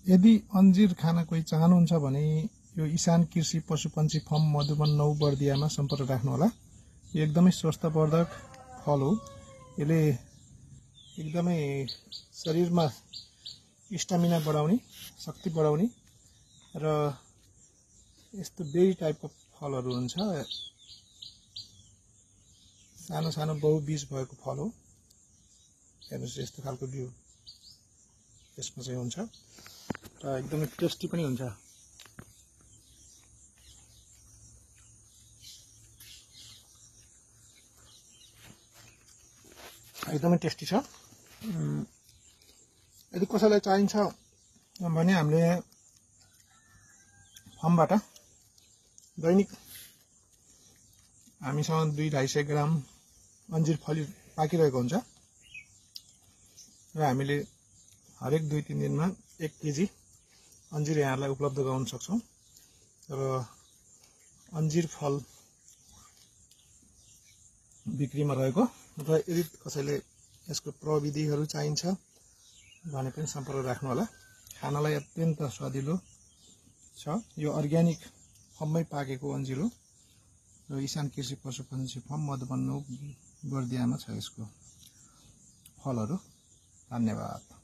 यदि अंजीर खान कोही चाहनुहुन्छ भने यो इशान कृषि पशुपन्छी फर्म मधुबन 9 बर्दियामा सम्पर्क राख्नुहोला। यो एकदमै स्वास्थ्यवर्धक फल हो। यसले एकदमै शरीरमा स्टामिना बढाउने, शक्ति बढाउने र यस्तो बेरी टाइपको फलहरू हुन्छ। सानो सानो बहुबीज भएको फल हो। हेर्नुस् यस्तो खालको बिउ यसमा चाहिँ हुन्छ र एकदमै टेस्टी पनि हुन्छ। एकदमै टेस्टी छ। यदि कसैलाई चाहिन्छ भने हामीले फर्मबाट दैनिक हामीसँग 200-250 ग्राम अंजीर फली पाकिरहेको हुन्छ र हामीले हरेक 2-3 दिनमा 1 केजी अंजीर यहाँलाई उपलब्ध गराउन सक्छौं। र अंजीर फल बिक्रीमा रहेको र यदि कसैले यसको प्रविधिहरू चाहिन्छ भने पनि सम्पर्क राख्नु होला। खानालाई अत्यन्त स्वादिलो छ। यो अर्ग्यानिक फर्ममै पाकेको अंजीर हो। र इशान कृषि पशुपन्छी फर्म मधुबन 9 बर्दियामा छ यसको फलहरू। धन्यवाद।